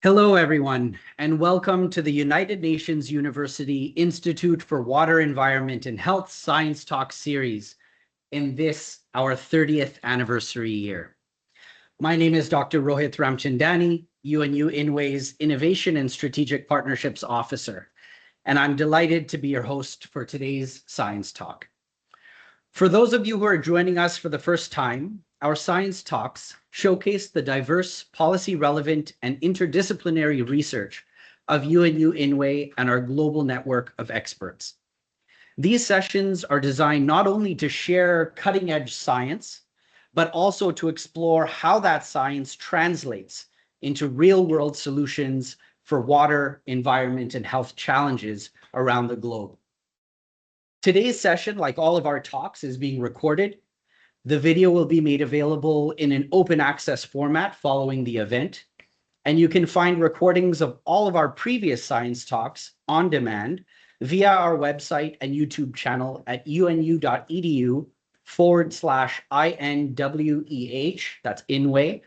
Hello, everyone, and welcome to the United Nations University Institute for Water, Environment, and Health Science Talk series in this, our 30th anniversary year. My name is Dr. Rohit Ramchandani, UNU-INWEH's Innovation and Strategic Partnerships Officer, and I'm delighted to be your host for today's Science Talk. For those of you who are joining us for the first time, our science talks showcase the diverse, policy-relevant, and interdisciplinary research of UNU-INWEH and our global network of experts. These sessions are designed not only to share cutting-edge science, but also to explore how that science translates into real-world solutions for water, environment, and health challenges around the globe. Today's session, like all of our talks, is being recorded. The video will be made available in an open access format following the event, and you can find recordings of all of our previous science talks on demand via our website and YouTube channel at unu.edu/INWEH, that's INWEH,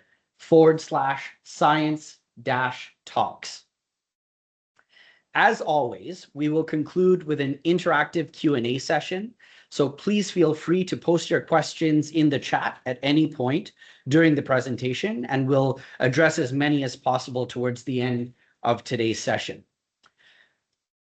/science-talks. As always, we will conclude with an interactive Q&A session, so please feel free to post your questions in the chat at any point during the presentation, and we'll address as many as possible towards the end of today's session.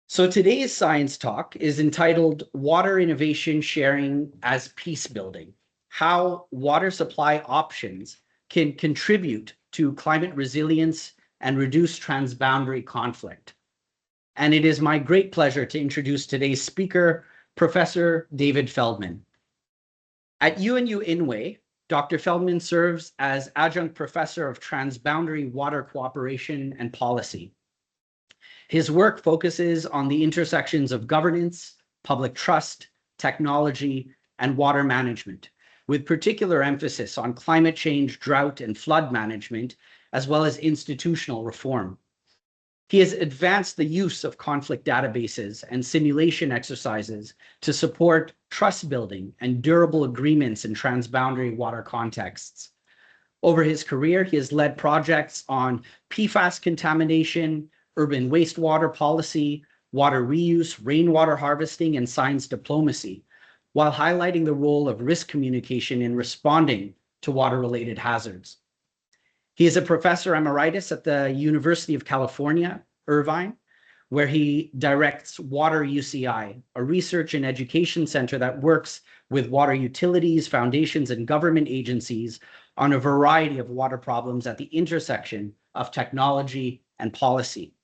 So today's science talk is entitled Water Innovation Sharing as Peace Building: How Water Supply Options Can Contribute to Climate Resilience and Reduce Transboundary Conflict. And it is my great pleasure to introduce today's speaker, Professor David Feldman. At UNU-INWEH, Dr. Feldman serves as Adjunct Professor of Transboundary Water Cooperation and Policy. His work focuses on the intersections of governance, public trust, technology, and water management, with particular emphasis on climate change, drought, and flood management, as well as institutional reform. He has advanced the use of conflict databases and simulation exercises to support trust building and durable agreements in transboundary water contexts. Over his career, he has led projects on PFAS contamination, urban wastewater policy, water reuse, rainwater harvesting, and science diplomacy, while highlighting the role of risk communication in responding to water-related hazards. He is a professor emeritus at the University of California, Irvine, where he directs Water UCI, a research and education center that works with water utilities, foundations, and government agencies on a variety of water problems at the intersection of technology and policy.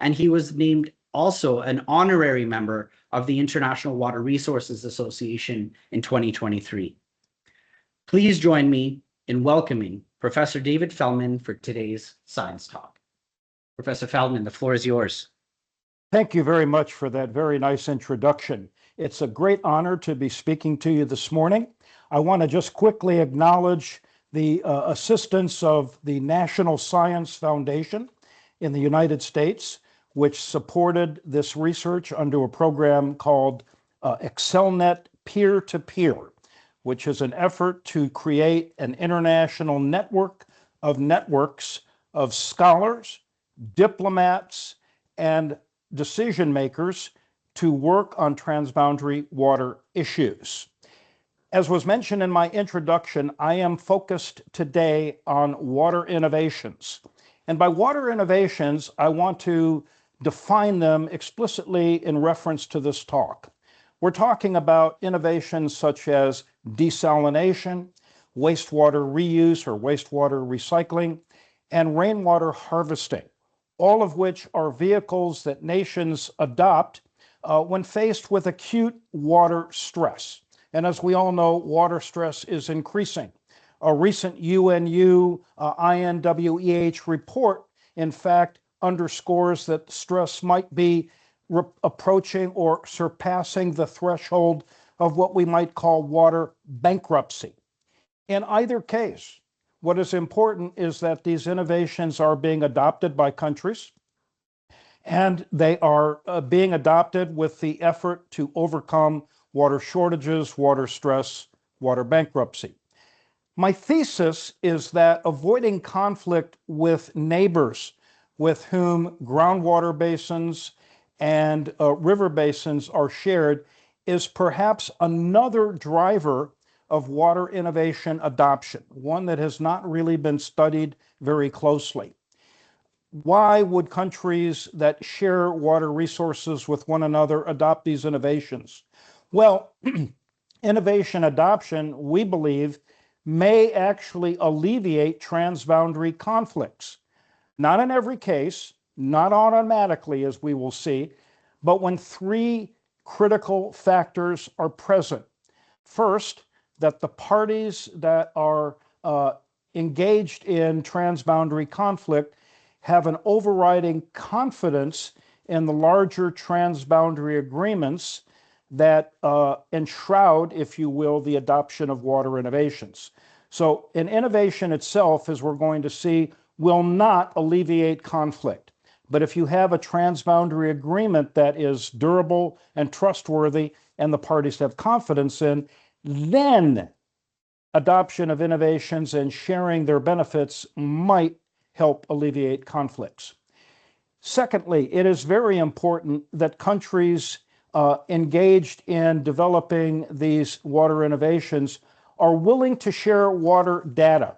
And he was named also an honorary member of the International Water Resources Association in 2023. Please join me in welcoming Professor David Feldman for today's science talk. Professor Feldman, the floor is yours. Thank you very much for that very nice introduction. It's a great honor to be speaking to you this morning. I want to just quickly acknowledge the assistance of the National Science Foundation in the United States, which supported this research under a program called ExcelNet Peer-to-Peer, which is an effort to create an international network of networks of scholars, diplomats, and decision makers to work on transboundary water issues. As was mentioned in my introduction, I am focused today on water innovations. And by water innovations, I want to define them explicitly in reference to this talk. We're talking about innovations such as desalination, wastewater reuse or wastewater recycling, and rainwater harvesting, all of which are vehicles that nations adopt when faced with acute water stress. And as we all know, water stress is increasing. A recent UNU-INWEH report, in fact, underscores that stress might be approaching or surpassing the threshold of what we might call water bankruptcy. In either case, what is important is that these innovations are being adopted by countries, and they are being adopted with the effort to overcome water shortages, water stress, water bankruptcy. My thesis is that avoiding conflict with neighbors with whom groundwater basins and river basins are shared is perhaps another driver of water innovation adoption, one that has not really been studied very closely. Why would countries that share water resources with one another adopt these innovations? Well, innovation adoption, we believe, may actually alleviate transboundary conflicts. Not in every case, not automatically, as we will see, but when three critical factors are present. First, that the parties that are engaged in transboundary conflict have an overriding confidence in the larger transboundary agreements that enshroud, if you will, the adoption of water innovations. So an innovation itself, as we're going to see, will not alleviate conflict. But if you have a transboundary agreement that is durable and trustworthy and the parties have confidence in, then adoption of innovations and sharing their benefits might help alleviate conflicts. Secondly, it is very important that countries engaged in developing these water innovations are willing to share water data.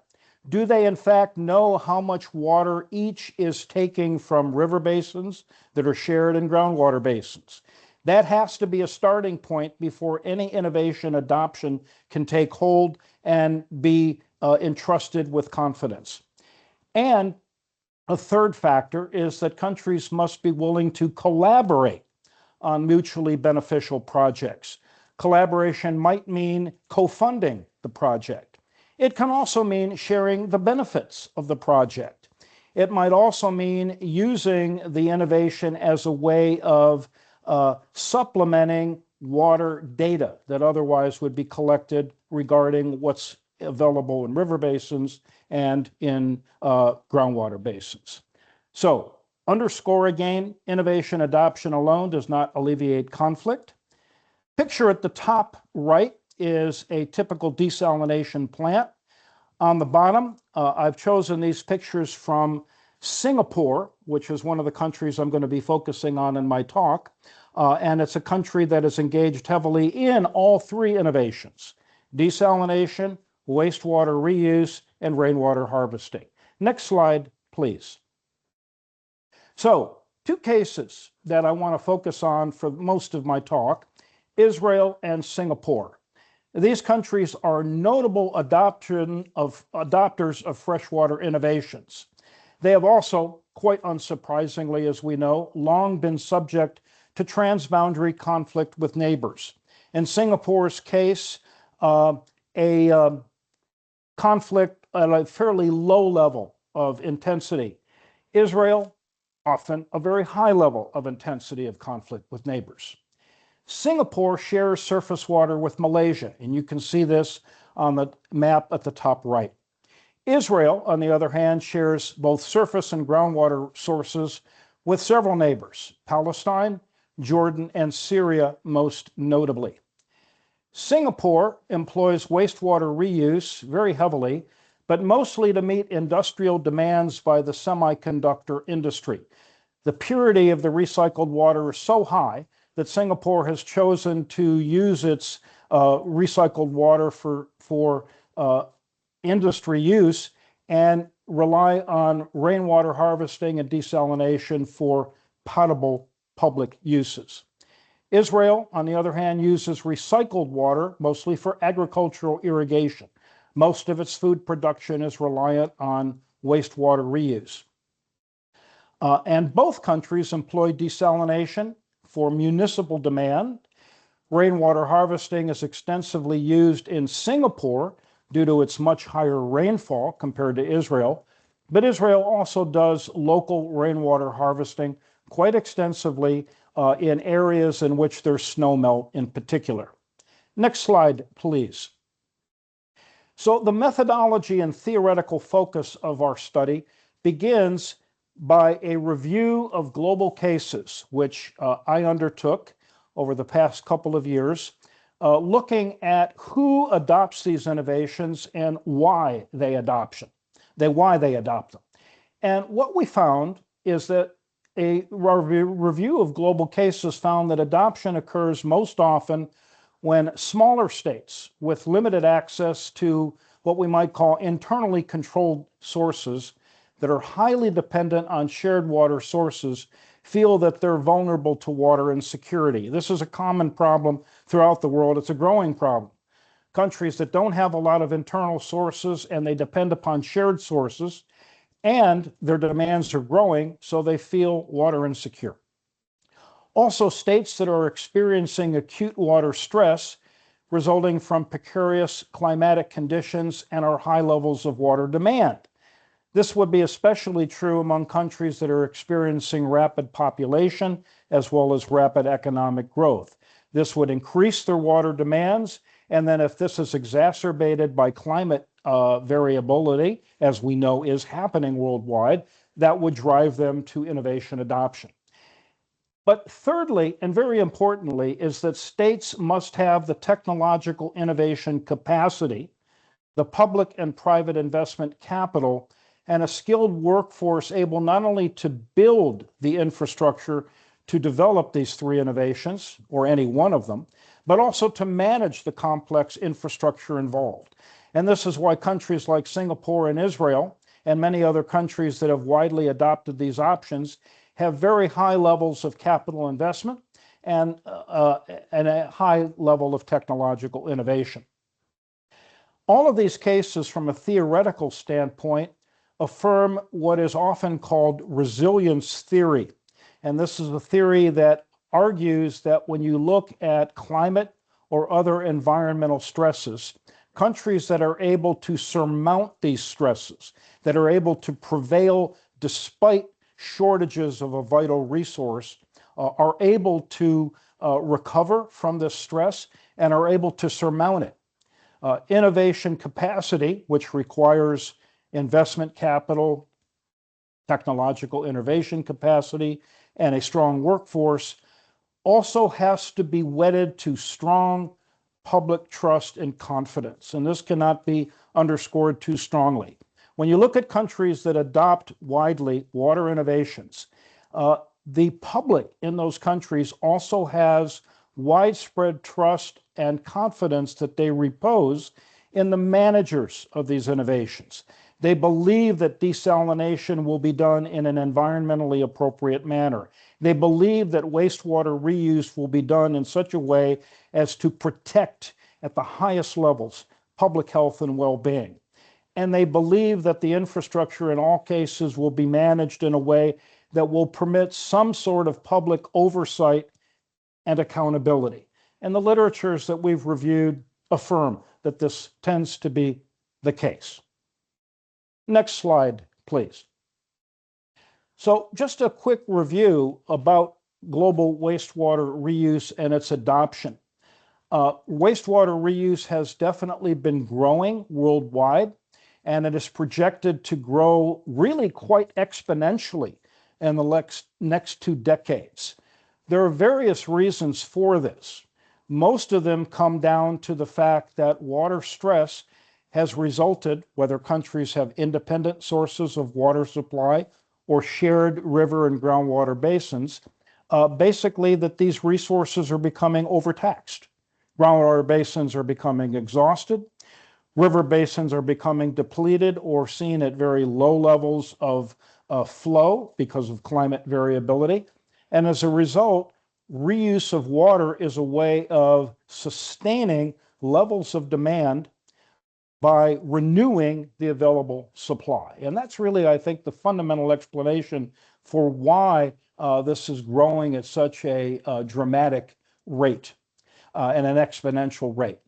Do they in fact know how much water each is taking from river basins that are shared in groundwater basins? That has to be a starting point before any innovation adoption can take hold and be entrusted with confidence. And a third factor is that countries must be willing to collaborate on mutually beneficial projects. Collaboration might mean co-funding the project. It can also mean sharing the benefits of the project. It might also mean using the innovation as a way of supplementing water data that otherwise would be collected regarding what's available in river basins and in groundwater basins. So, underscore again, innovation adoption alone does not alleviate conflict. Picture at the top right is a typical desalination plant. On the bottom, I've chosen these pictures from Singapore, which is one of the countries I'm going to be focusing on in my talk. And it's a country that is engaged heavily in all three innovations: desalination, wastewater reuse, and rainwater harvesting. Next slide, please. So, two cases that I want to focus on for most of my talk: Israel and Singapore. These countries are notable adopters of freshwater innovations. They have also, quite unsurprisingly, as we know, long been subject to transboundary conflict with neighbors. In Singapore's case, a conflict at a fairly low level of intensity. Israel, often a very high level of intensity of conflict with neighbors. Singapore shares surface water with Malaysia, and you can see this on the map at the top right. Israel, on the other hand, shares both surface and groundwater sources with several neighbors: Palestine, Jordan, and Syria most notably. Singapore employs wastewater reuse very heavily, but mostly to meet industrial demands by the semiconductor industry. The purity of the recycled water is so high that Singapore has chosen to use its recycled water for industry use and rely on rainwater harvesting and desalination for potable public uses. Israel, on the other hand, uses recycled water mostly for agricultural irrigation. Most of its food production is reliant on wastewater reuse. And both countries employ desalination for municipal demand. Rainwater harvesting is extensively used in Singapore due to its much higher rainfall compared to Israel. But Israel also does local rainwater harvesting quite extensively in areas in which there's snowmelt in particular. Next slide, please. So the methodology and theoretical focus of our study begins by a review of global cases, which I undertook over the past couple of years, looking at who adopts these innovations and why they adopt them. And what we found is that a review of global cases found that adoption occurs most often when smaller states with limited access to what we might call internally controlled sources that are highly dependent on shared water sources feel that they're vulnerable to water insecurity. This is a common problem throughout the world. It's a growing problem. Countries that don't have a lot of internal sources and they depend upon shared sources, and their demands are growing, so they feel water insecure. Also, states that are experiencing acute water stress resulting from precarious climatic conditions and our high levels of water demand. This would be especially true among countries that are experiencing rapid population as well as rapid economic growth. This would increase their water demands, and then if this is exacerbated by climate variability, as we know is happening worldwide, that would drive them to innovation adoption. But thirdly, and very importantly, is that states must have the technological innovation capacity, the public and private investment capital, and a skilled workforce able not only to build the infrastructure to develop these three innovations, or any one of them, but also to manage the complex infrastructure involved. And this is why countries like Singapore and Israel, and many other countries that have widely adopted these options, have very high levels of capital investment and a high level of technological innovation. All of these cases, from a theoretical standpoint, affirm what is often called resilience theory. And this is a theory that argues that when you look at climate or other environmental stresses, countries that are able to surmount these stresses, that are able to prevail despite shortages of a vital resource, are able to recover from this stress and are able to surmount it. Innovation capacity, which requires investment capital, technological innovation capacity, and a strong workforce, also has to be wedded to strong public trust and confidence. And this cannot be underscored too strongly. When you look at countries that adopt widely water innovations, the public in those countries also has widespread trust and confidence that they repose in the managers of these innovations. They believe that desalination will be done in an environmentally appropriate manner. They believe that wastewater reuse will be done in such a way as to protect at the highest levels public health and well-being. And they believe that the infrastructure in all cases will be managed in a way that will permit some sort of public oversight and accountability. And the literatures that we've reviewed affirm that this tends to be the case. Next slide, please. So just a quick review about global wastewater reuse and its adoption. Wastewater reuse has definitely been growing worldwide, and it is projected to grow really quite exponentially in the next 2 decades. There are various reasons for this. Most of them come down to the fact that water stress has resulted, whether countries have independent sources of water supply or shared river and groundwater basins, basically that these resources are becoming overtaxed. Groundwater basins are becoming exhausted. River basins are becoming depleted or seen at very low levels of flow because of climate variability. And as a result, reuse of water is a way of sustaining levels of demand by renewing the available supply. And that's really, I think, the fundamental explanation for why this is growing at such a dramatic rate and an exponential rate.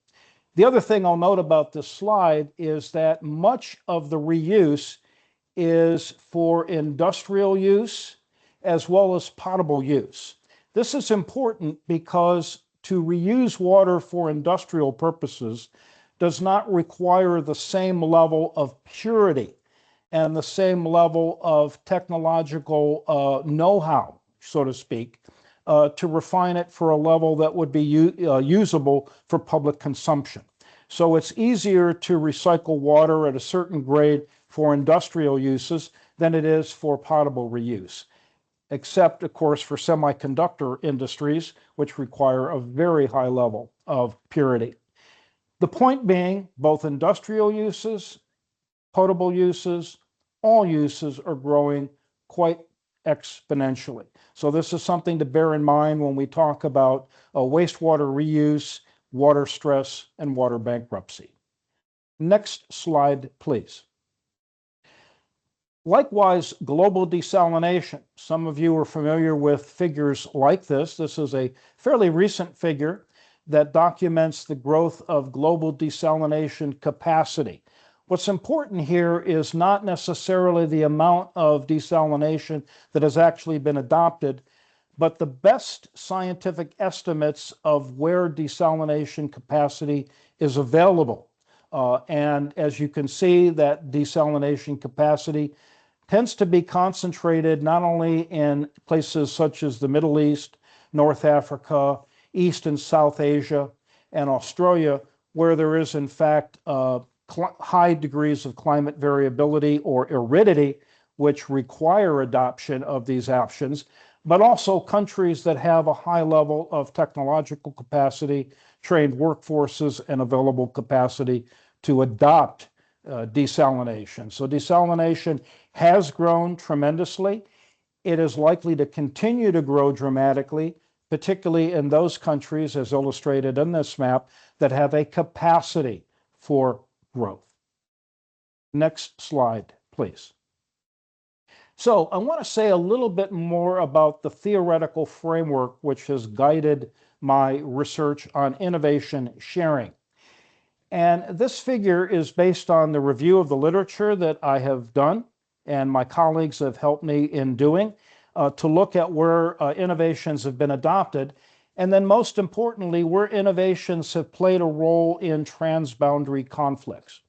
The other thing I'll note about this slide is that much of the reuse is for industrial use as well as potable use. This is important because to reuse water for industrial purposes does not require the same level of purity and the same level of technological know-how, so to speak, to refine it for a level that would be usable for public consumption. So it's easier to recycle water at a certain grade for industrial uses than it is for potable reuse. except, of course, for semiconductor industries, which require a very high level of purity. The point being, both industrial uses, potable uses, all uses are growing quite exponentially. So this is something to bear in mind when we talk about wastewater reuse, water stress, and water bankruptcy. Next slide, please. Likewise, global desalination. Some of you are familiar with figures like this. This is a fairly recent figure that documents the growth of global desalination capacity. What's important here is not necessarily the amount of desalination that has actually been adopted, but the best scientific estimates of where desalination capacity is available. And as you can see, that desalination capacity tends to be concentrated not only in places such as the Middle East, North Africa, East and South Asia, and Australia, where there is in fact high degrees of climate variability or aridity, which require adoption of these options, but also countries that have a high level of technological capacity, trained workforces, and available capacity to adopt desalination. So desalination has grown tremendously. It is likely to continue to grow dramatically, particularly in those countries, as illustrated in this map, that have a capacity for growth. Next slide, please. So I want to say a little bit more about the theoretical framework which has guided my research on innovation sharing. And this figure is based on the review of the literature that I have done and my colleagues have helped me in doing to look at where innovations have been adopted, and then most importantly, where innovations have played a role in transboundary conflicts.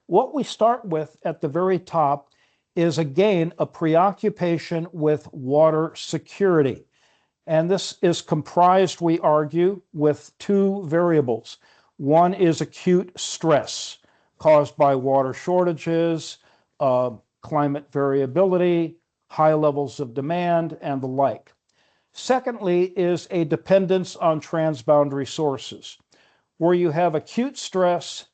What we start with at the very top is, again, a preoccupation with water security. And this is comprised, we argue, with two variables. One is acute stress caused by water shortages, climate variability, high levels of demand, and the like. Secondly is a dependence on transboundary sources, where you have acute stress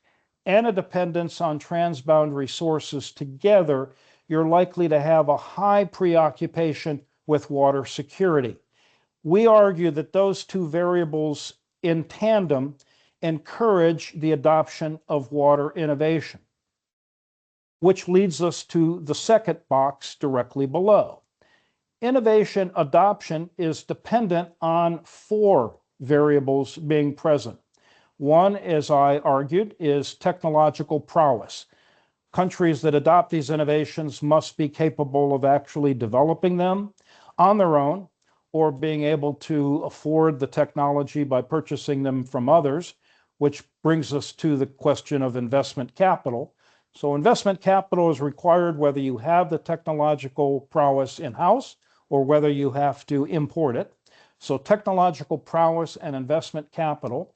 and a dependence on transboundary sources together, you're likely to have a high preoccupation with water security. We argue that those two variables in tandem encourage the adoption of water innovation, which leads us to the second box directly below. Innovation adoption is dependent on four variables being present. One, as I argued, is technological prowess. Countries that adopt these innovations must be capable of actually developing them on their own or being able to afford the technology by purchasing them from others, which brings us to the question of investment capital. So investment capital is required whether you have the technological prowess in-house or whether you have to import it. So technological prowess and investment capital.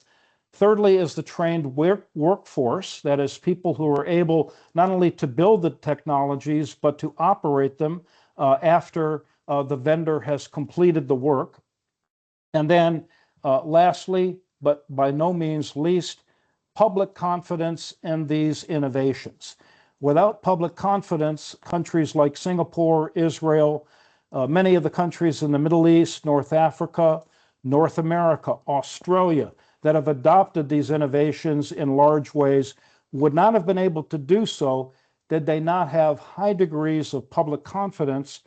Thirdly is the trained workforce, that is, people who are able not only to build the technologies, but to operate them after the vendor has completed the work. And then lastly, but by no means least, public confidence in these innovations. Without public confidence, countries like Singapore, Israel, many of the countries in the Middle East, North Africa, North America, Australia, that have adopted these innovations in large ways would not have been able to do so did they not have high degrees of public confidence,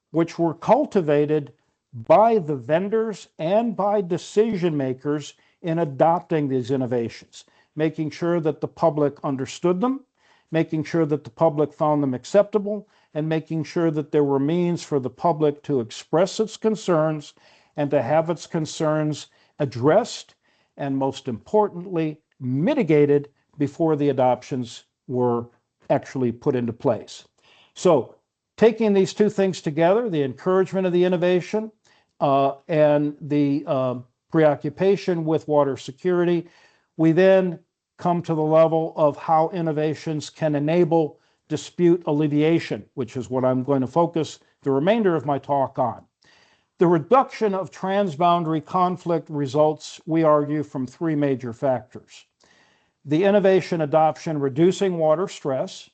which were cultivated by the vendors and by decision makers in adopting these innovations, making sure that the public understood them, making sure that the public found them acceptable, and making sure that there were means for the public to express its concerns and to have its concerns addressed and, most importantly, mitigated before the adoptions were actually put into place. So taking these two things together, the encouragement of the innovation and the preoccupation with water security, we then come to the level of how innovations can enable dispute alleviation, which is what I'm going to focus the remainder of my talk on. The reduction of transboundary conflict results, we argue, from three major factors. The innovation adoption reducing water stress,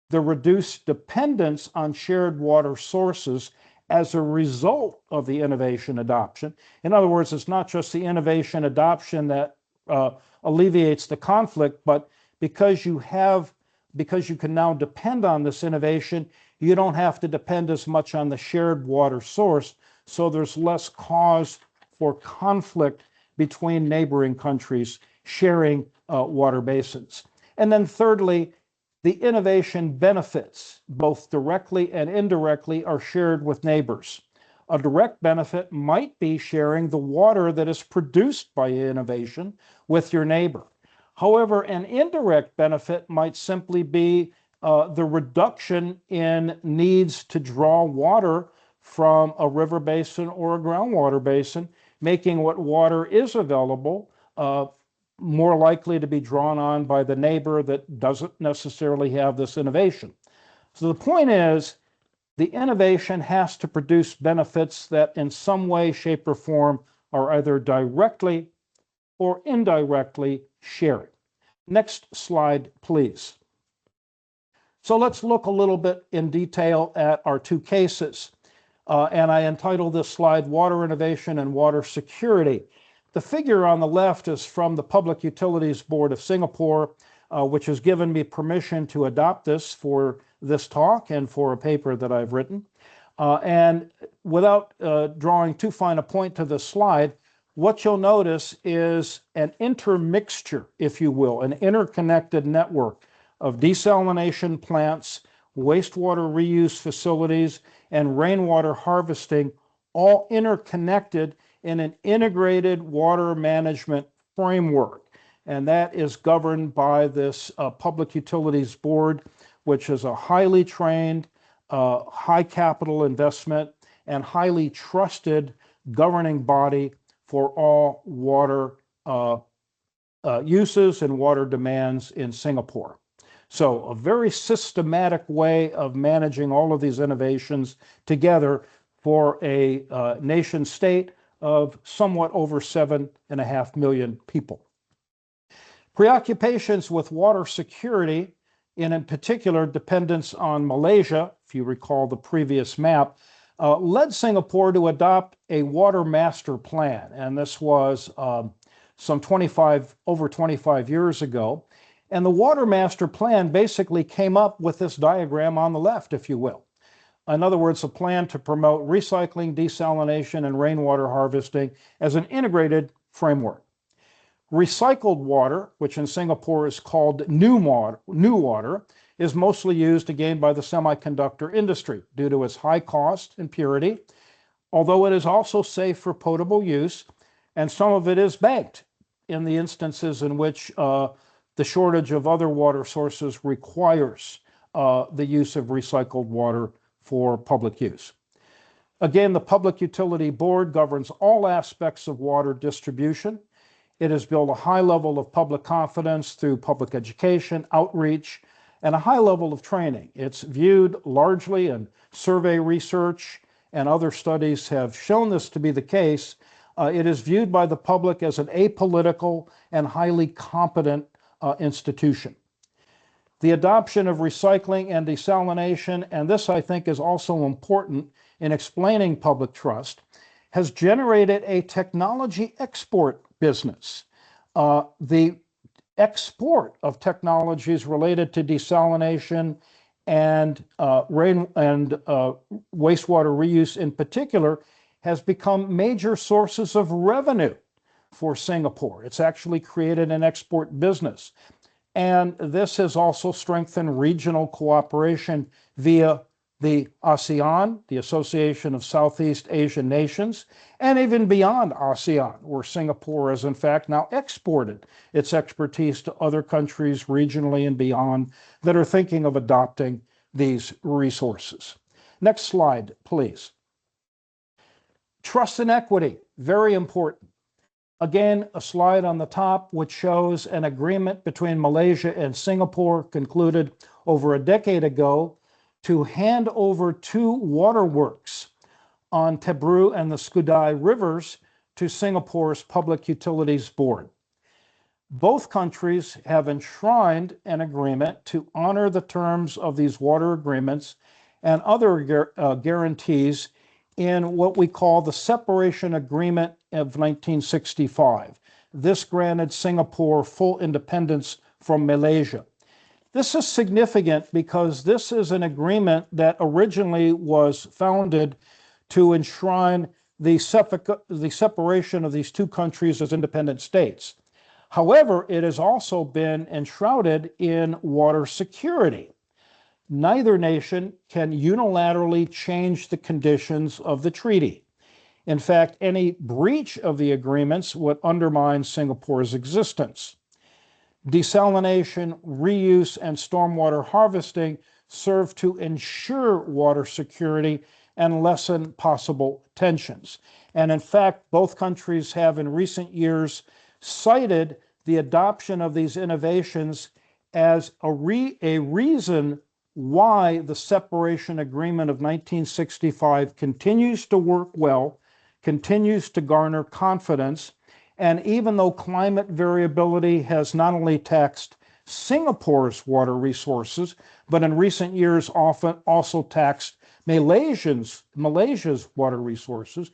the reduced dependence on shared water sources as a result of the innovation adoption. In other words, it's not just the innovation adoption that alleviates the conflict, but because you can now depend on this innovation, you don't have to depend as much on the shared water source, so there's less cause for conflict between neighboring countries sharing water basins. And then thirdly, the innovation benefits, both directly and indirectly, are shared with neighbors. A direct benefit might be sharing the water that is produced by innovation with your neighbor. However, an indirect benefit might simply be the reduction in needs to draw water from a river basin or a groundwater basin, making what water is available more likely to be drawn on by the neighbor that doesn't necessarily have this innovation. So the point is, the innovation has to produce benefits that in some way, shape, or form are either directly or indirectly shared. Next slide, please. So let's look a little bit in detail at our two cases. And I entitled this slide Water Innovation and Water Security. The figure on the left is from the Public Utilities Board of Singapore, which has given me permission to adopt this for this talk and for a paper that I've written. And without drawing too fine a point to this slide, what you'll notice is an intermixture, if you will, an interconnected network of desalination plants, wastewater reuse facilities, and rainwater harvesting, all interconnected in an integrated water management framework. And that is governed by this Public Utilities Board, which is a highly trained, high capital investment, and highly trusted governing body for all water uses and water demands in Singapore. So a very systematic way of managing all of these innovations together for a nation state of somewhat over 7.5 million people. Preoccupations with water security, and in particular dependence on Malaysia, if you recall the previous map, led Singapore to adopt a water master plan. And this was over 25 years ago. And the water master plan basically came up with this diagram on the left, if you will. In other words, a plan to promote recycling, desalination, and rainwater harvesting as an integrated framework. Recycled water, which in Singapore is called new water, is mostly used again by the semiconductor industry due to its high cost and purity, although it is also safe for potable use, and some of it is banked in the instances in which the shortage of other water sources requires the use of recycled water for public use. Again, the Public Utility Board governs all aspects of water distribution. It has built a high level of public confidence through public education, outreach, and a high level of training. It's viewed largely, and survey research and other studies have shown this to be the case, it is viewed by the public as an apolitical and highly competent institution. The adoption of recycling and desalination, and this I think is also important in explaining public trust, has generated a technology export business. The export of technologies related to desalination and wastewater reuse in particular has become major sources of revenue for Singapore. It's actually created an export business. And this has also strengthened regional cooperation via the ASEAN, the Association of Southeast Asian Nations, and even beyond ASEAN, where Singapore has in fact now exported its expertise to other countries regionally and beyond that are thinking of adopting these resources. Next slide, please. Trust and equity, very important. Again, a slide on the top which shows an agreement between Malaysia and Singapore concluded over a decade ago to hand over 2 waterworks on Tebru and the Skudai rivers to Singapore's Public Utilities Board. Both countries have enshrined an agreement to honor the terms of these water agreements and other guarantees in what we call the Separation Agreement of 1965. This granted Singapore full independence from Malaysia. This is significant because this is an agreement that originally was founded to enshrine the separation of these two countries as independent states. However, it has also been enshrouded in water security. Neither nation can unilaterally change the conditions of the treaty. In fact, any breach of the agreements would undermine Singapore's existence. Desalination, reuse, and stormwater harvesting serve to ensure water security and lessen possible tensions. And in fact, both countries have in recent years cited the adoption of these innovations as a reason why the Separation Agreement of 1965 continues to work well, continues to garner confidence, and even though climate variability has not only taxed Singapore's water resources, but in recent years often also taxed Malaysia's water resources,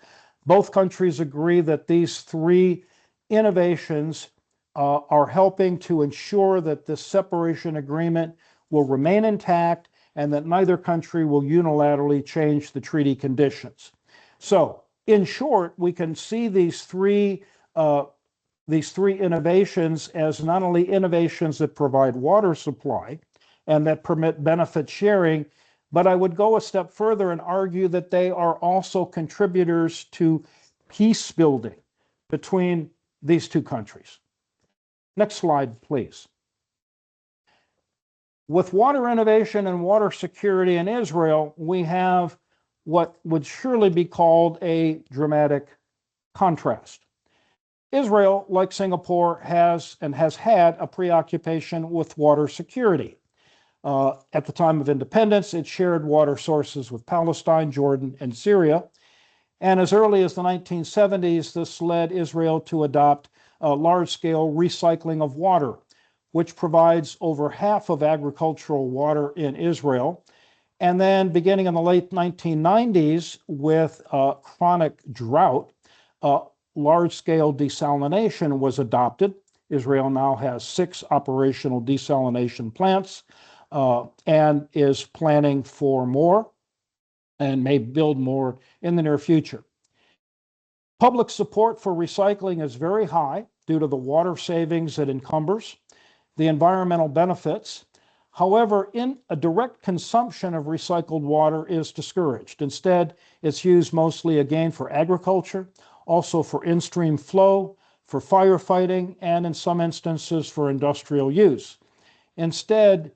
both countries agree that these three innovations are helping to ensure that this separation agreement will remain intact and that neither country will unilaterally change the treaty conditions. So, in short, we can see these three innovations as not only innovations that provide water supply and that permit benefit sharing, but I would go a step further and argue that they are also contributors to peace building between these two countries. Next slide, please. With water innovation and water security in Israel, we have what would surely be called a dramatic contrast. Israel, like Singapore, has had a preoccupation with water security. At the time of independence, it shared water sources with Palestine, Jordan, and Syria. And as early as the 1970s, this led Israel to adopt large-scale recycling of water, which provides over half of agricultural water in Israel. And then beginning in the late 1990s, with chronic drought, large-scale desalination was adopted. Israel now has 6 operational desalination plants and is planning for more and may build more in the near future. Public support for recycling is very high due to the water savings it encumbers, the environmental benefits. However, a direct consumption of recycled water is discouraged. Instead, it's used mostly again for agriculture, also for in-stream flow, for firefighting, and in some instances for industrial use. Instead,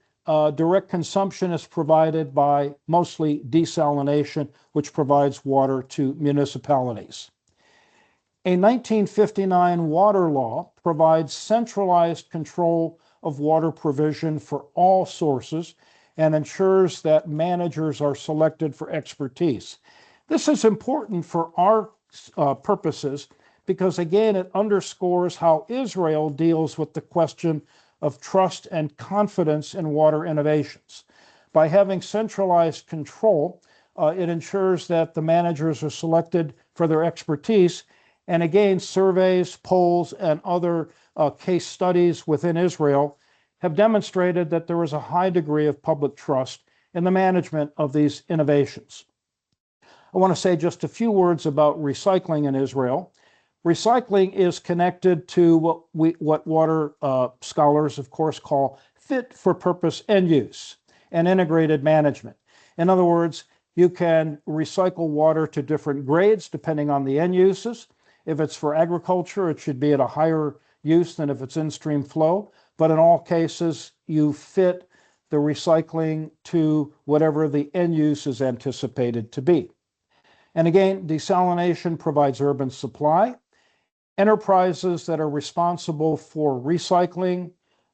direct consumption is provided by mostly desalination, which provides water to municipalities. A 1959 water law provides centralized control of water provision for all sources and ensures that managers are selected for expertise. This is important for our purposes because, again, it underscores how Israel deals with the question of trust and confidence in water innovations. By having centralized control, it ensures that the managers are selected for their expertise. And again, surveys, polls, and other case studies within Israel have demonstrated that there is a high degree of public trust in the management of these innovations. I want to say just a few words about recycling in Israel. Recycling is connected to what water scholars, of course, call fit-for-purpose end use and integrated management. In other words, you can recycle water to different grades depending on the end uses. If it's for agriculture, it should be at a higher use than if it's in-stream flow. But in all cases, you fit the recycling to whatever the end use is anticipated to be. And again, desalination provides urban supply. Enterprises that are responsible for recycling,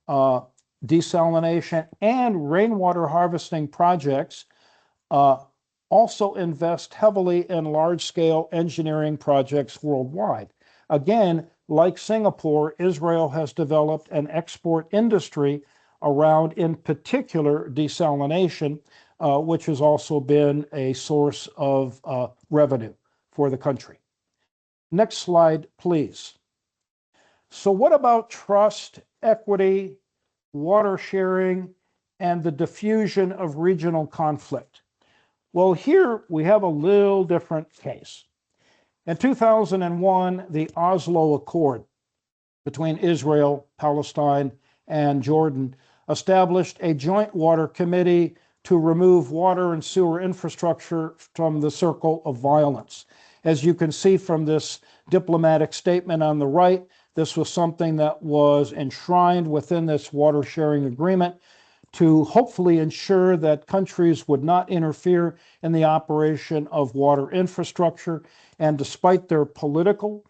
desalination, and rainwater harvesting projects also invest heavily in large-scale engineering projects worldwide. Again, like Singapore, Israel has developed an export industry around, in particular, desalination, which has also been a source of revenue for the country. Next slide, please. So what about trust, equity, water sharing, and the diffusion of regional conflict? Well, here we have a little different case. In 2001, the Oslo Accord between Israel, Palestine, and Jordan established a joint water committee to remove water and sewer infrastructure from the circle of violence. As you can see from this diplomatic statement on the right, this was something that was enshrined within this water sharing agreement to hopefully ensure that countries would not interfere in the operation of water infrastructure. And despite their political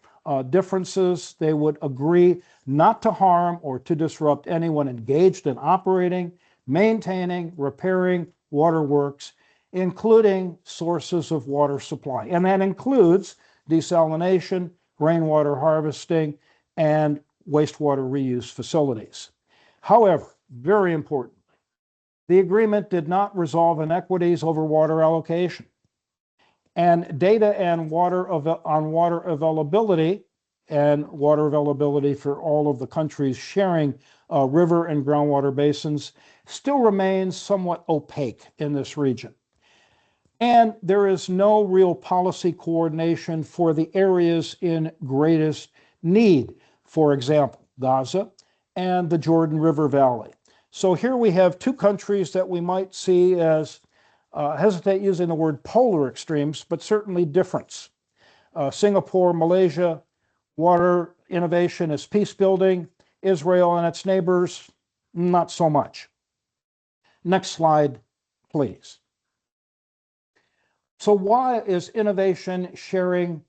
differences, they would agree not to harm or to disrupt anyone engaged in operating, maintaining, repairing waterworks, including sources of water supply. And that includes desalination, rainwater harvesting, and wastewater reuse facilities. However, very important, the agreement did not resolve inequities over water allocation. And data and on water availability for all of the countries sharing river and groundwater basins still remains somewhat opaque in this region. And there is no real policy coordination for the areas in greatest need, for example, Gaza and the Jordan River Valley. So here we have two countries that we might see as, hesitate using the word polar extremes, but certainly difference. Singapore, Malaysia, water innovation is peace building. Israel and its neighbors, not so much. Next slide, please. So why is innovation sharing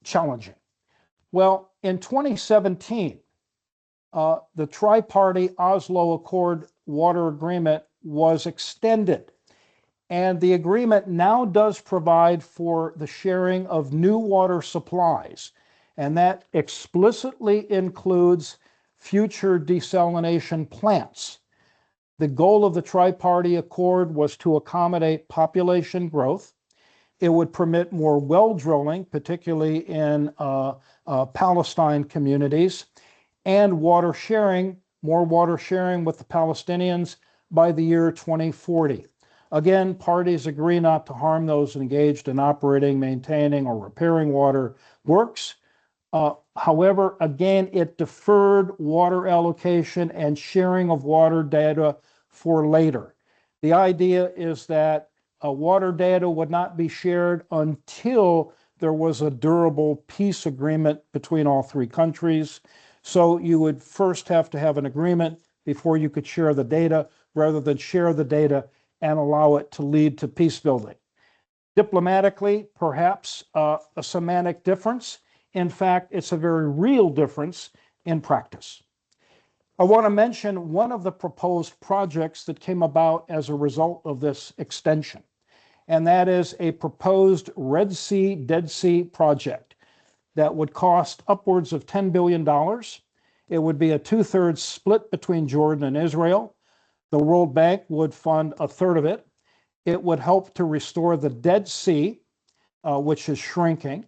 challenging? Well, in 2017, the tri-party Oslo Accord water agreement was extended. And the agreement now does provide for the sharing of new water supplies. And that explicitly includes future desalination plants. The goal of the tri-party accord was to accommodate population growth. It would permit more well drilling, particularly in Palestine communities, and water sharing, more water sharing with the Palestinians by the year 2040. Again, parties agree not to harm those engaged in operating, maintaining, or repairing water works. However, again, it deferred water allocation and sharing of water data for later. The idea is that water data would not be shared until there was a durable peace agreement between all three countries. So you would first have to have an agreement before you could share the data, rather than share the data and allow it to lead to peace building. Diplomatically, perhaps a semantic difference. In fact, it's a very real difference in practice. I want to mention one of the proposed projects that came about as a result of this extension, and that is a proposed Red Sea, Dead Sea project that would cost upwards of $10 billion. It would be a 2/3 split between Jordan and Israel. The World Bank would fund a third of it. It would help to restore the Dead Sea, which is shrinking,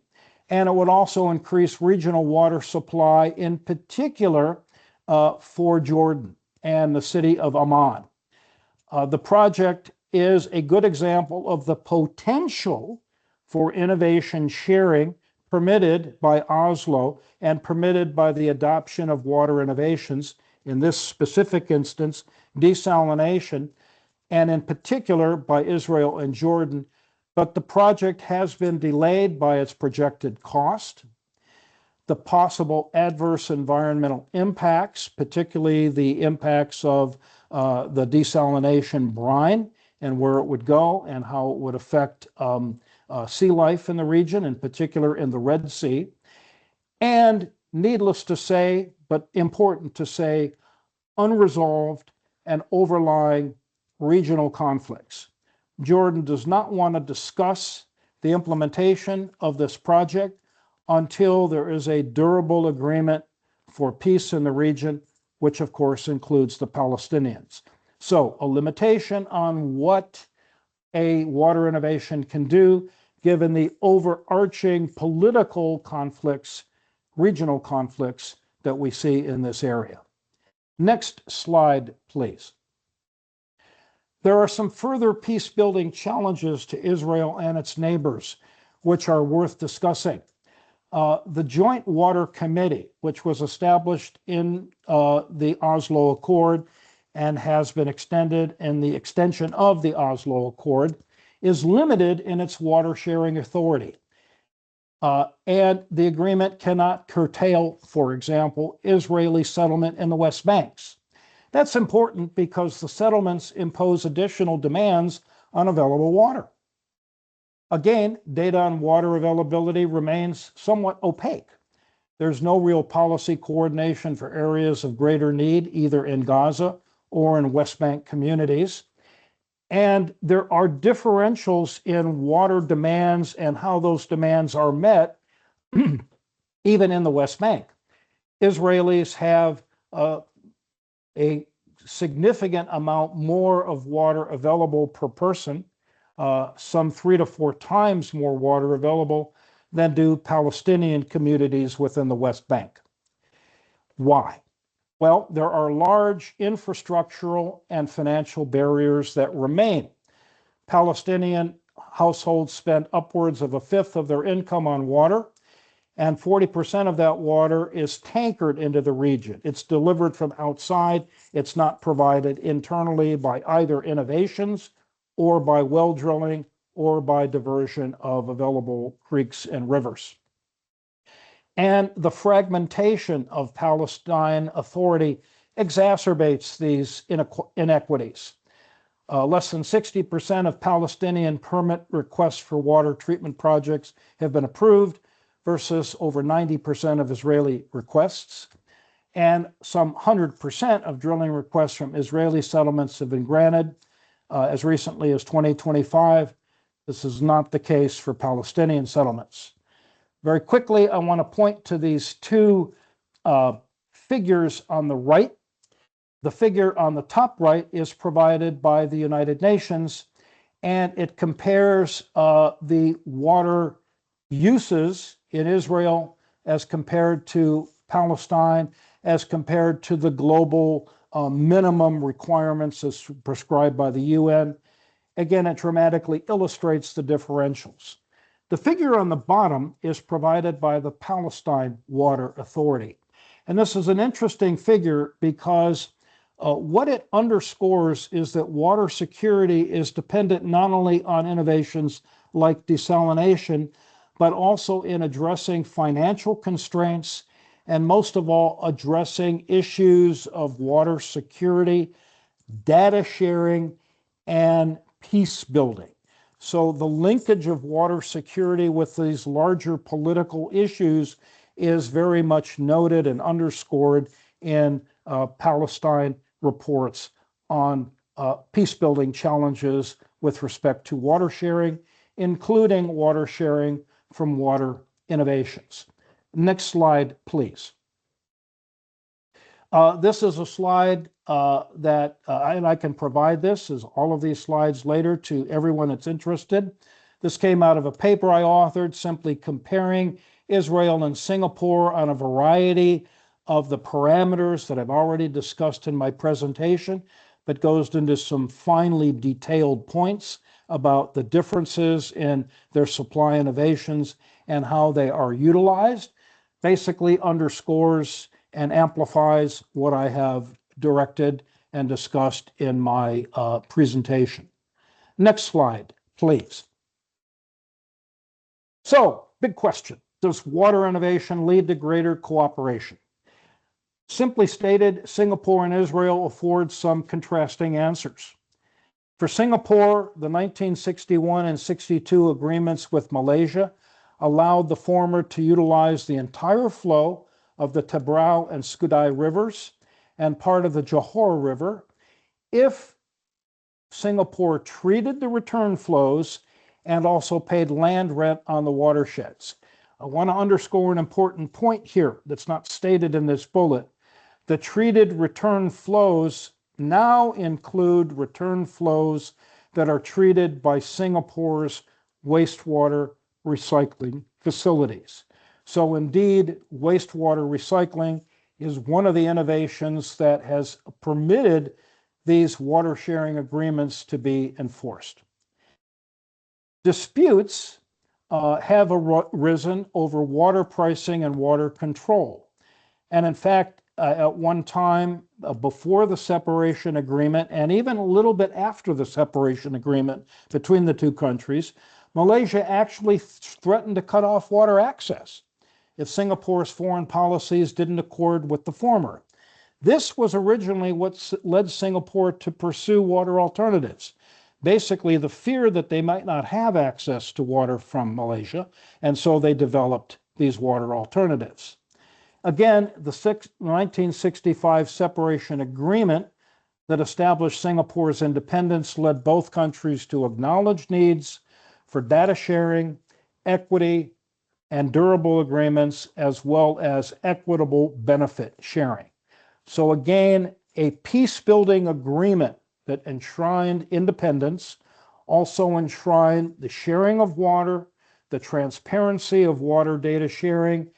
and it would also increase regional water supply, in particular for Jordan and the city of Amman. The project is a good example of the potential for innovation sharing permitted by Oslo and permitted by the adoption of water innovations, in this specific instance, desalination, and in particular by Israel and Jordan. But the project has been delayed by its projected cost, the possible adverse environmental impacts, particularly the impacts of the desalination brine and where it would go and how it would affect sea life in the region, in particular in the Red Sea. And needless to say, but important to say, unresolved and overlying regional conflicts. Jordan does not want to discuss the implementation of this project until there is a durable agreement for peace in the region, which of course includes the Palestinians. So a limitation on what a water innovation can do, given the overarching political conflicts, regional conflicts that we see in this area. Next slide, please. There are some further peace-building challenges to Israel and its neighbors, which are worth discussing. The Joint Water Committee, which was established in the Oslo Accord and has been extended in the extension of the Oslo Accord, is limited in its water sharing authority. And the agreement cannot curtail, for example, Israeli settlement in the West Banks. That's important because the settlements impose additional demands on available water. Again, data on water availability remains somewhat opaque. There's no real policy coordination for areas of greater need, either in Gaza or in West Bank communities. And there are differentials in water demands and how those demands are met, even in the West Bank. Israelis have a significant amount more of water available per person, some 3 to 4 times more water available than do Palestinian communities within the West Bank. Why? Well, there are large infrastructural and financial barriers that remain. Palestinian households spend upwards of 1/5 of their income on water, and 40% of that water is tankered into the region. It's delivered from outside. It's not provided internally by either innovations or by well drilling or by diversion of available creeks and rivers. And the fragmentation of Palestine Authority exacerbates these inequities. Less than 60% of Palestinian permit requests for water treatment projects have been approved versus over 90% of Israeli requests. And some 100% of drilling requests from Israeli settlements have been granted as recently as 2025. This is not the case for Palestinian settlements. Very quickly, I want to point to these two figures on the right. The figure on the top right is provided by the United Nations, and it compares the water uses in Israel as compared to Palestine, as compared to the global minimum requirements as prescribed by the UN. Again, it dramatically illustrates the differentials. The figure on the bottom is provided by the Palestine Water Authority. And this is an interesting figure because what it underscores is that water security is dependent not only on innovations like desalination, but also in addressing financial constraints and most of all, addressing issues of water security, data sharing, and peace building. So the linkage of water security with these larger political issues is very much noted and underscored in Palestine reports on peace building challenges with respect to water sharing, including water sharing from water innovations. Next slide, please. This is a slide that, and I can provide this as all of these slides later to everyone that's interested. This came out of a paper I authored simply comparing Israel and Singapore on a variety of the parameters that I've already discussed in my presentation, but goes into some finely detailed points about the differences in their supply innovations and how they are utilized. Basically underscores and amplifies what I have directed and discussed in my presentation. Next slide, please. So, big question. Does water innovation lead to greater cooperation? Simply stated, Singapore and Israel afford some contrasting answers. For Singapore, the 1961 and 62 agreements with Malaysia allowed the former to utilize the entire flow of the Tebrau and Skudai rivers and part of the Johor River if Singapore treated the return flows and also paid land rent on the watersheds. I want to underscore an important point here that's not stated in this bullet. The treated return flows now include return flows that are treated by Singapore's wastewater recycling facilities. So indeed, wastewater recycling is one of the innovations that has permitted these water sharing agreements to be enforced. Disputes have arisen over water pricing and water control. And in fact, at one time before the separation agreement, and even a little bit after the separation agreement between the two countries, Malaysia actually threatened to cut off water access if Singapore's foreign policies didn't accord with the former. This was originally what led Singapore to pursue water alternatives. Basically, the fear that they might not have access to water from Malaysia, and so they developed these water alternatives. Again, the 1965 separation agreement that established Singapore's independence led both countries to acknowledge needs for data sharing, equity, and durable agreements, as well as equitable benefit sharing. So again, a peace-building agreement that enshrined independence, also enshrined the sharing of water, the transparency of water data sharing,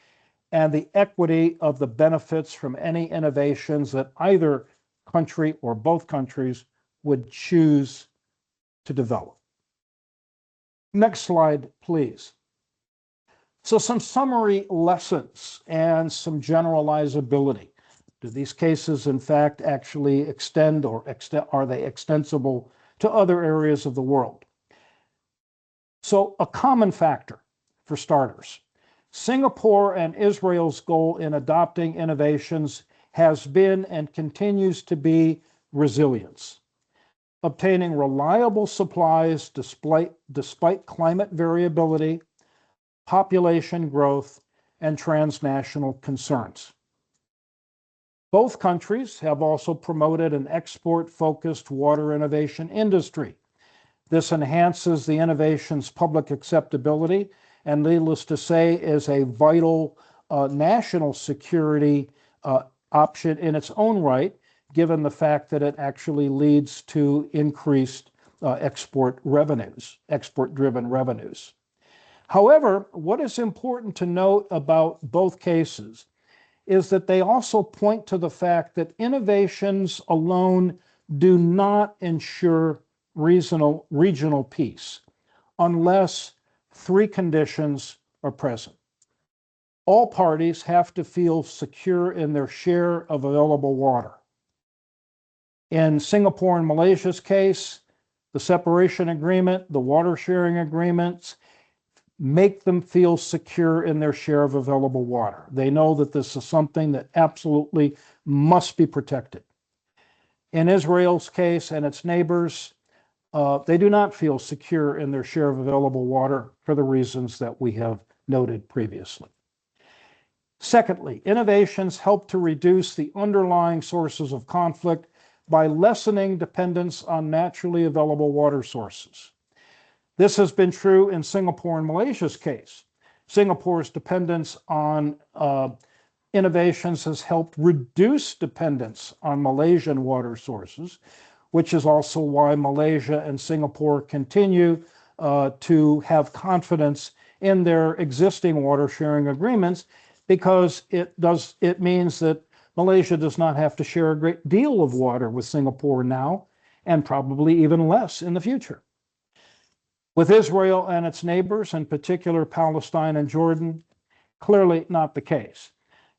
and the equity of the benefits from any innovations that either country or both countries would choose to develop. Next slide, please. So some summary lessons and some generalizability. Do these cases, in fact, actually extend or are they extensible to other areas of the world? So a common factor, for starters, Singapore and Israel's goal in adopting innovations has been and continues to be resilience, obtaining reliable supplies despite climate variability, population growth, and transnational concerns. Both countries have also promoted an export-focused water innovation industry. This enhances the innovation's public acceptability and, needless to say, is a vital national security option in its own right, given the fact that it actually leads to increased export-driven revenues. However, what is important to note about both cases is that they also point to the fact that innovations alone do not ensure regional peace unless three conditions are present. All parties have to feel secure in their share of available water. In Singapore and Malaysia's case, the separation agreement, the water sharing agreements, make them feel secure in their share of available water. They know that this is something that absolutely must be protected. In Israel's case and its neighbors, they do not feel secure in their share of available water for the reasons that we have noted previously. Secondly, innovations help to reduce the underlying sources of conflict by lessening dependence on naturally available water sources. This has been true in Singapore and Malaysia's case. Singapore's dependence on innovations has helped reduce dependence on Malaysian water sources, which is also why Malaysia and Singapore continue to have confidence in their existing water sharing agreements, because it means that Malaysia does not have to share a great deal of water with Singapore now, and probably even less in the future. With Israel and its neighbors, in particular Palestine and Jordan, clearly not the case.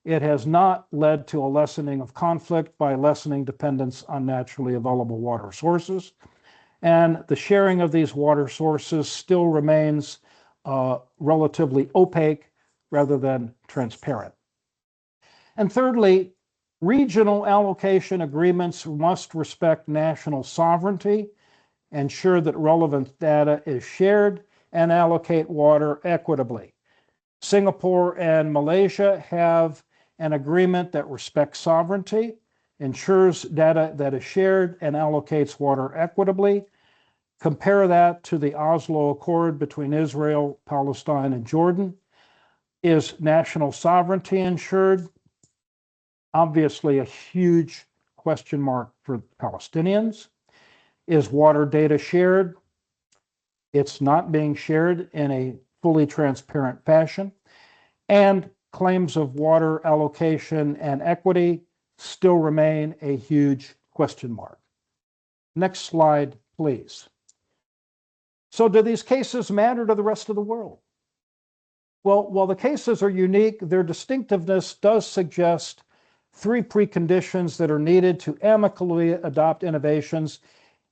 It has not led to a lessening of conflict by lessening dependence on naturally available water sources. And the sharing of these water sources still remains relatively opaque rather than transparent. And thirdly, regional allocation agreements must respect national sovereignty, ensure that relevant data is shared, and allocate water equitably. Singapore and Malaysia have an agreement that respects sovereignty ensures data that is shared and allocates water equitably. Compare that to the Oslo Accord between Israel, Palestine, and Jordan. Is national sovereignty ensured? Obviously, a huge question mark for Palestinians. Is water data shared? It's not being shared in a fully transparent fashion. And claims of water allocation and equity still remain a huge question mark. Next slide, please. So do these cases matter to the rest of the world? Well, while the cases are unique, their distinctiveness does suggest three preconditions that are needed to amicably adopt innovations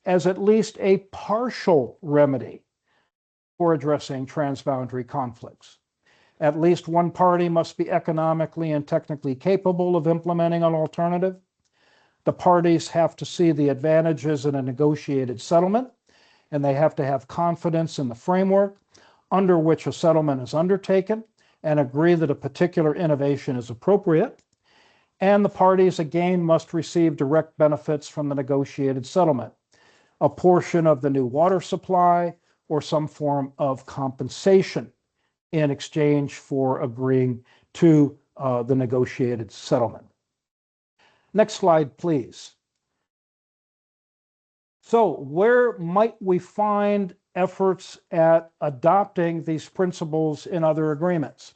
as at least a partial remedy for addressing transboundary conflicts. At least one party must be economically and technically capable of implementing an alternative. The parties have to see the advantages in a negotiated settlement, and they have to have confidence in the framework under which a settlement is undertaken and agree that a particular innovation is appropriate. And the parties, again, must receive direct benefits from the negotiated settlement, a portion of the new water supply or some form of compensation in exchange for agreeing to the negotiated settlement. Next slide, please. So where might we find efforts at adopting these principles in other agreements?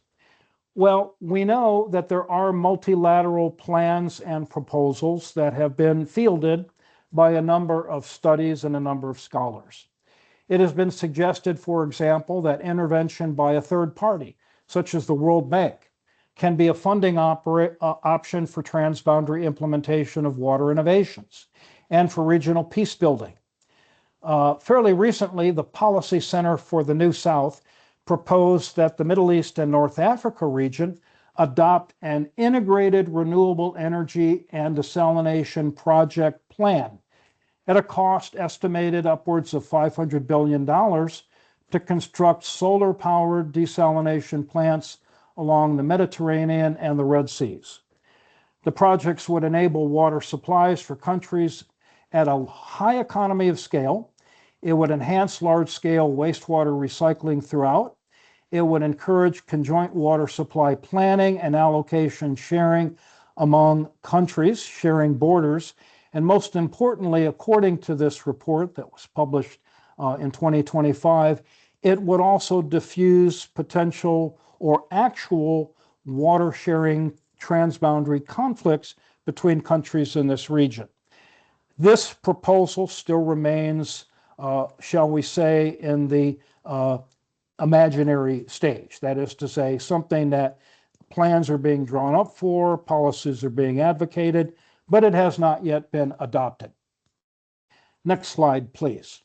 Well, we know that there are multilateral plans and proposals that have been fielded by a number of studies and a number of scholars. It has been suggested, for example, that intervention by a third party, such as the World Bank, can be a funding option for transboundary implementation of water innovations and for regional peace building. Fairly recently, the Policy Center for the New South proposed that the Middle East and North Africa region adopt an integrated renewable energy and desalination project plan at a cost estimated upwards of $500 billion to construct solar-powered desalination plants along the Mediterranean and the Red Seas. The projects would enable water supplies for countries at a high economy of scale. It would enhance large-scale wastewater recycling throughout. It would encourage conjoint water supply planning and allocation sharing among countries, sharing borders. And most importantly, according to this report that was published in 2025, it would also diffuse potential or actual water sharing transboundary conflicts between countries in this region. This proposal still remains, shall we say, in the imaginary stage. That is to say, something that plans are being drawn up for, policies are being advocated, but it has not yet been adopted. Next slide, please.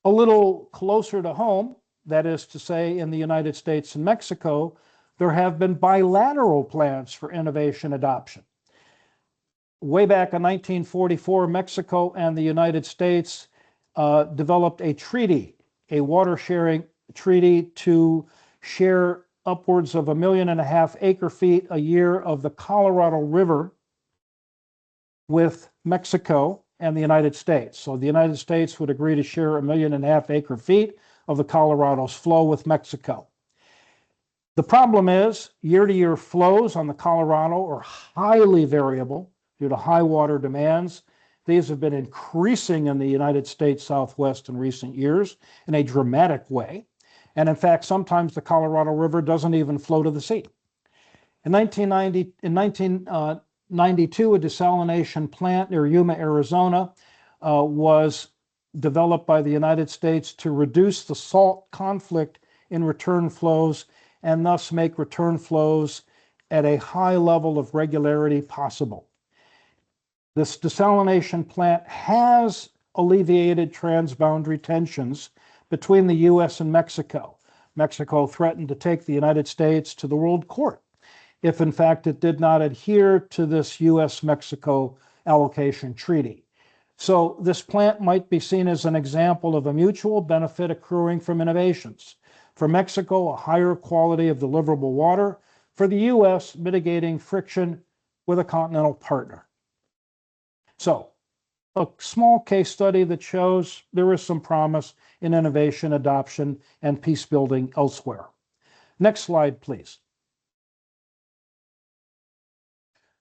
A little closer to home, that is to say, in the United States and Mexico, there have been bilateral plans for innovation adoption. Way back in 1944, Mexico and the United States developed a treaty, a water sharing treaty to share upwards of 1.5 million acre-feet a year of the Colorado River with Mexico and the United States. So the United States would agree to share 1.5 million acre-feet of the Colorado's flow with Mexico. The problem is year-to-year flows on the Colorado are highly variable due to high water demands. These have been increasing in the United States Southwest in recent years in a dramatic way. And in fact, sometimes the Colorado River doesn't even flow to the sea. In 1992, a desalination plant near Yuma, Arizona, was developed by the United States to reduce the salt conflict in return flows and thus make return flows at a high level of regularity possible. This desalination plant has alleviated transboundary tensions between the U.S. and Mexico. Mexico threatened to take the United States to the World Court if, in fact, it did not adhere to this U.S.-Mexico allocation treaty. So this plant might be seen as an example of a mutual benefit accruing from innovations. For Mexico, a higher quality of deliverable water. For the U.S., mitigating friction with a continental partner. So, a small case study that shows there is some promise in innovation, adoption, and peace building elsewhere. Next slide, please.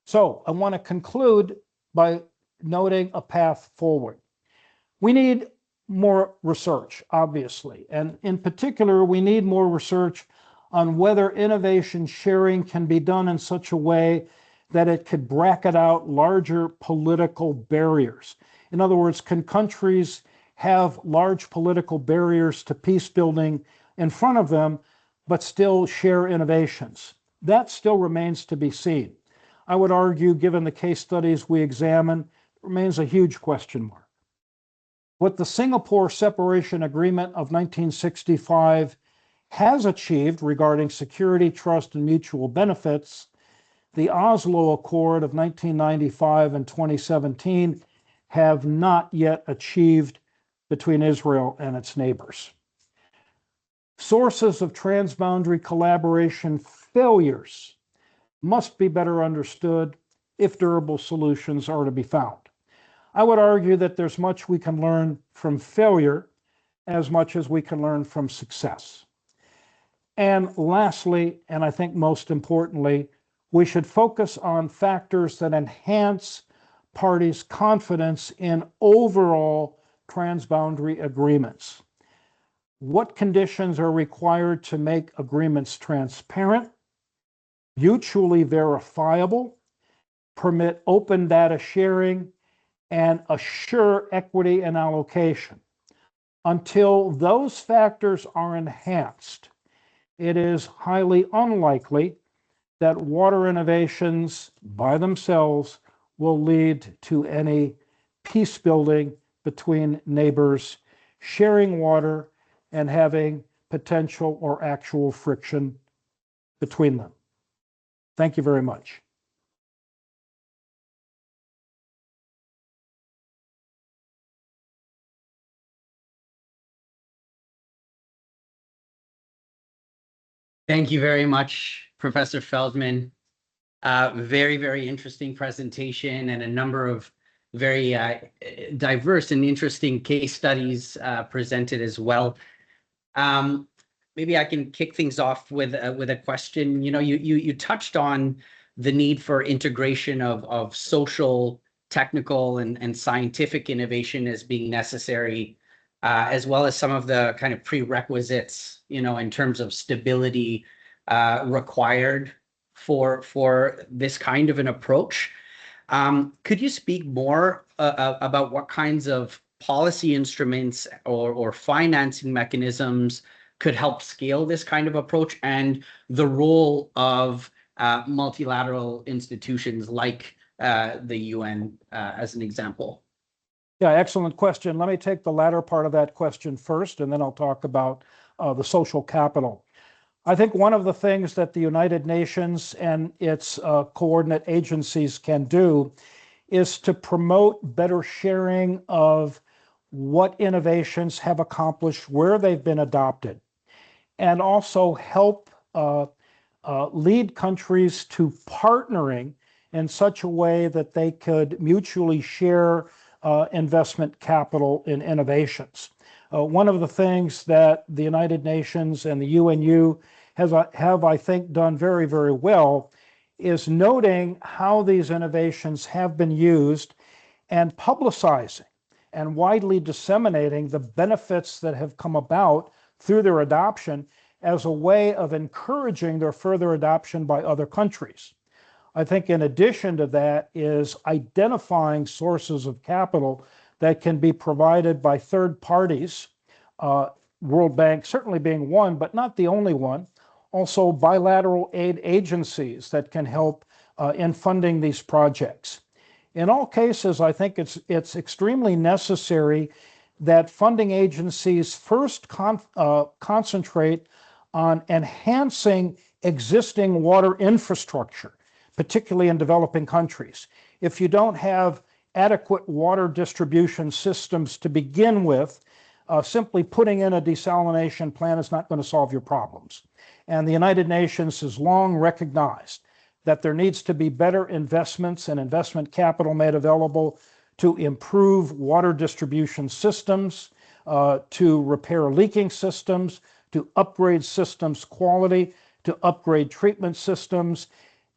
So, I want to conclude by noting a path forward. We need more research, obviously, and in particular, we need more research on whether innovation sharing can be done in such a way that it could bracket out larger political barriers. In other words, can countries have large political barriers to peace building in front of them, but still share innovations? That still remains to be seen. I would argue, given the case studies we examine, remains a huge question mark. What the Singapore Separation Agreement of 1965 has achieved regarding security, trust, and mutual benefits, the Oslo Accord of 1995 and 2017 have not yet achieved between Israel and its neighbors. Sources of transboundary collaboration failures must be better understood if durable solutions are to be found. I would argue that there's much we can learn from failure as much as we can learn from success. And lastly, and I think most importantly, we should focus on factors that enhance parties' confidence in overall transboundary agreements. What conditions are required to make agreements transparent, mutually verifiable, permit open data sharing, and assure equity and allocation? Until those factors are enhanced, it is highly unlikely that water innovations by themselves will lead to any peace building between neighbors sharing water and having potential or actual friction between them. Thank you very much. Thank you very much, Professor Feldman. Very, very interesting presentation and a number of very diverse and interesting case studies presented as well. Maybe I can kick things off with a question. You know, you touched on the need for integration of social, technical, and scientific innovation as being necessary, as well as some of the kind of prerequisites, you know, in terms of stability required for this kind of an approach. Could you speak more about what kinds of policy instruments or financing mechanisms could help scale this kind of approach, and the role of multilateral institutions like the UN as an example? Yeah, excellent question. Let me take the latter part of that question first, and then I'll talk about the social capital. I think one of the things that the United Nations and its coordinate agencies can do is to promote better sharing of what innovations have accomplished, where they've been adopted, and also help lead countries to partnering in such a way that they could mutually share investment capital in innovations. One of the things that the United Nations and the UNU have, I think, done very, very well is noting how these innovations have been used and publicizing and widely disseminating the benefits that have come about through their adoption as a way of encouraging their further adoption by other countries. I think in addition to that is identifying sources of capital that can be provided by third parties, World Bank certainly being one, but not the only one. Also bilateral aid agencies that can help in funding these projects. In all cases, I think it's extremely necessary that funding agencies first concentrate on enhancing existing water infrastructure, particularly in developing countries. If you don't have adequate water distribution systems to begin with, simply putting in a desalination plant is not going to solve your problems. And the United Nations has long recognized that there needs to be better investments and investment capital made available to improve water distribution systems, to repair leaking systems, to upgrade systems quality, to upgrade treatment systems.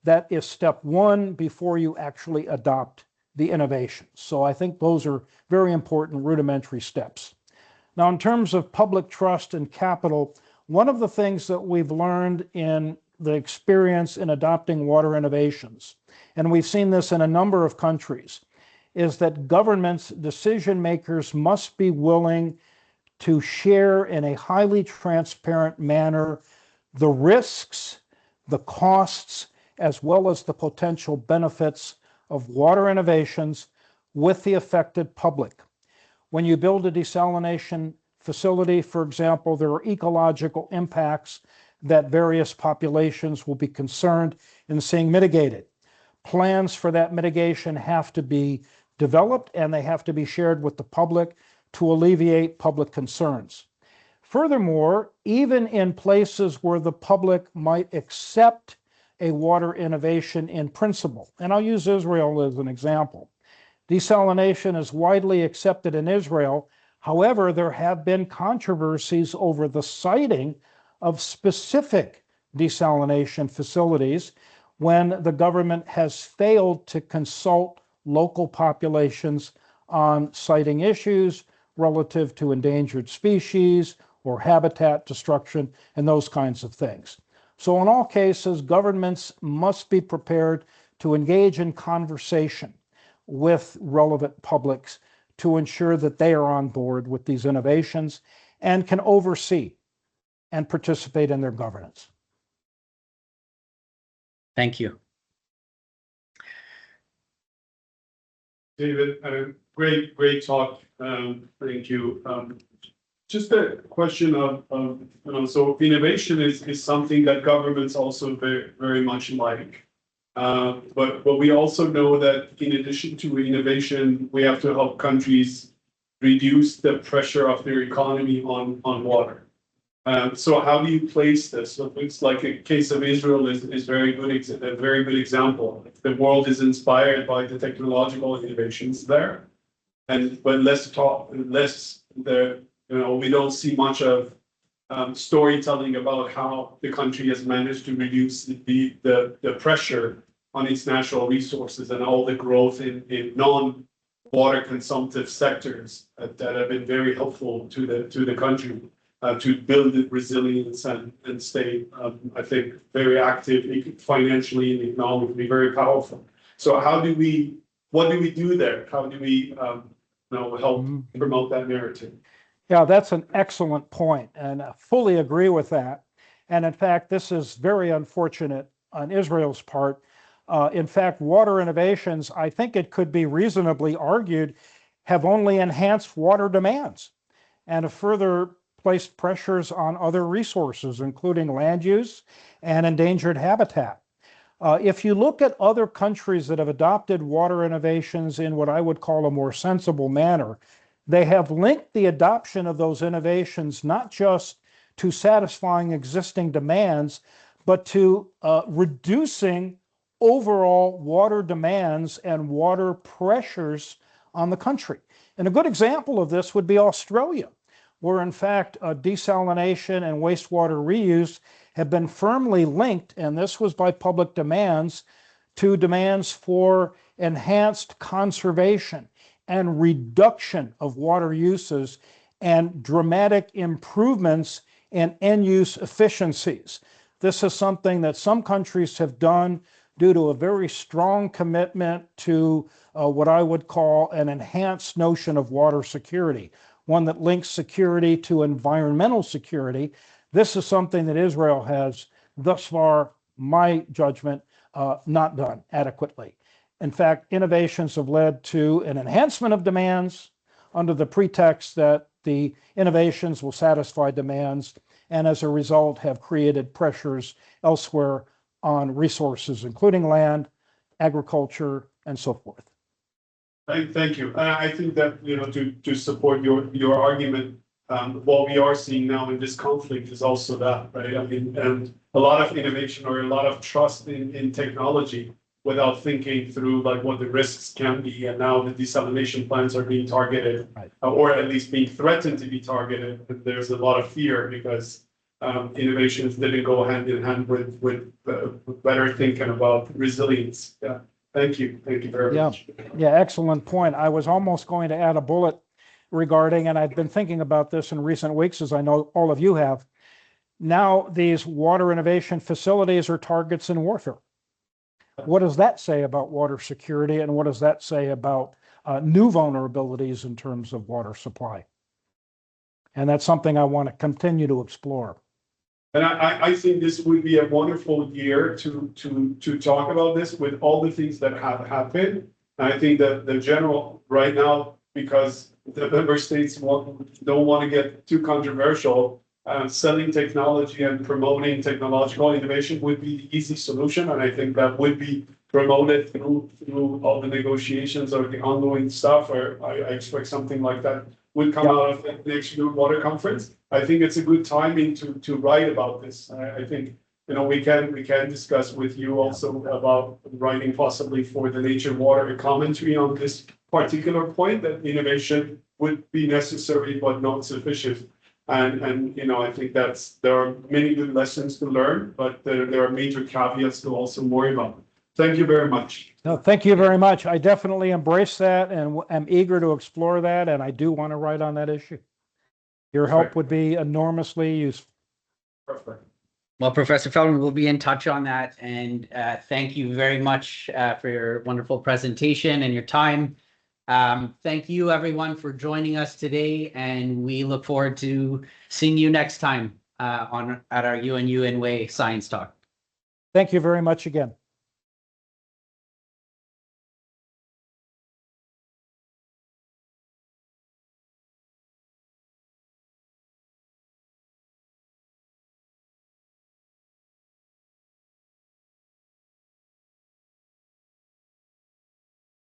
That is step one before you actually adopt the innovation. So I think those are very important rudimentary steps. Now, in terms of public trust and capital, one of the things that we've learned in the experience in adopting water innovations, and we've seen this in a number of countries, is that governments, decision makers must be willing to share in a highly transparent manner the risks, the costs, as well as the potential benefits of water innovations with the affected public. When you build a desalination facility, for example, there are ecological impacts that various populations will be concerned in seeing mitigated. Plans for that mitigation have to be developed and they have to be shared with the public to alleviate public concerns. Furthermore, even in places where the public might accept a water innovation in principle, and I'll use Israel as an example. Desalination is widely accepted in Israel. However, there have been controversies over the siting of specific desalination facilities when the government has failed to consult local populations on siting issues relative to endangered species or habitat destruction and those kinds of things. So in all cases, governments must be prepared to engage in conversation with relevant publics to ensure that they are on board with these innovations and can oversee and participate in their governance. Thank you. David, great talk. Thank you. Just a question of so innovation is something that governments also very much like. But we also know that in addition to innovation, we have to help countries reduce the pressure of their economy on water. So how do you place this? So it's like a case of Israel is a very good example. The world is inspired by the technological innovations there, but we don't see much of storytelling about how the country has managed to reduce the pressure on its natural resources and all the growth in non-water consumptive sectors that have been very helpful to the country to build resilience and stay, I think, very active financially and economically, very powerful. So what do we do there? How do we help promote that narrative? Yeah, that's an excellent point, and I fully agree with that. And in fact, this is very unfortunate on Israel's part. In fact, water innovations, I think it could be reasonably argued, have only enhanced water demands and have further placed pressures on other resources, including land use and endangered habitat. If you look at other countries that have adopted water innovations in what I would call a more sensible manner, they have linked the adoption of those innovations not just to satisfying existing demands, but to reducing overall water demands and water pressures on the country. And a good example of this would be Australia, where in fact desalination and wastewater reuse have been firmly linked, and this was by public demands, to demands for enhanced conservation and reduction of water uses and dramatic improvements in end-use efficiencies. This is something that some countries have done due to a very strong commitment to what I would call an enhanced notion of water security, one that links security to environmental security. This is something that Israel has thus far, my judgment, not done adequately. In fact, innovations have led to an enhancement of demands under the pretext that the innovations will satisfy demands, and as a result have created pressures elsewhere on resources, including land, agriculture, and so forth. Thank you. I think that to support your argument, what we are seeing now in this conflict is also that, right? I mean, and a lot of innovation or a lot of trust in technology without thinking through like what the risks can be. And now the desalination plants are being targeted, Right. Or at least being threatened to be targeted. And there's a lot of fear because innovations didn't go hand in hand with better thinking about resilience. Yeah. Thank you. Thank you very much. Yeah, excellent point. I was almost going to add a bullet regarding, and I've been thinking about this in recent weeks, as I know all of you have. Now, these water innovation facilities are targets in warfare. What does that say about water security, and what does that say about new vulnerabilities in terms of water supply? And that's something I want to continue to explore. And I think this would be a wonderful year to talk about this with all the things that have happened. And I think that the general right now, because the member states don't want to get too controversial, selling technology and promoting technological innovation would be the easy solution. And I think that would be promoted through all the negotiations or the ongoing stuff, or I expect something like that would come out of the next UNU-INWEH conference. I think it's a good timing to write about this. I think, we can discuss with you also about writing possibly for the Nature Water a commentary on this particular point, that innovation would be necessary but not sufficient. And I think there are many good lessons to learn, but there are major caveats to also worry about. Thank you very much. No, thank you very much. I definitely embrace that and am eager to explore that, and I do want to write on that issue. Your help would be enormously useful. Perfect. Well, Professor Feldman, we'll be in touch on that. And thank you very much for your wonderful presentation and your time. Thank you, everyone, for joining us today. And we look forward to seeing you next time at our UNU-INWEH Science Talk. Thank you very much again.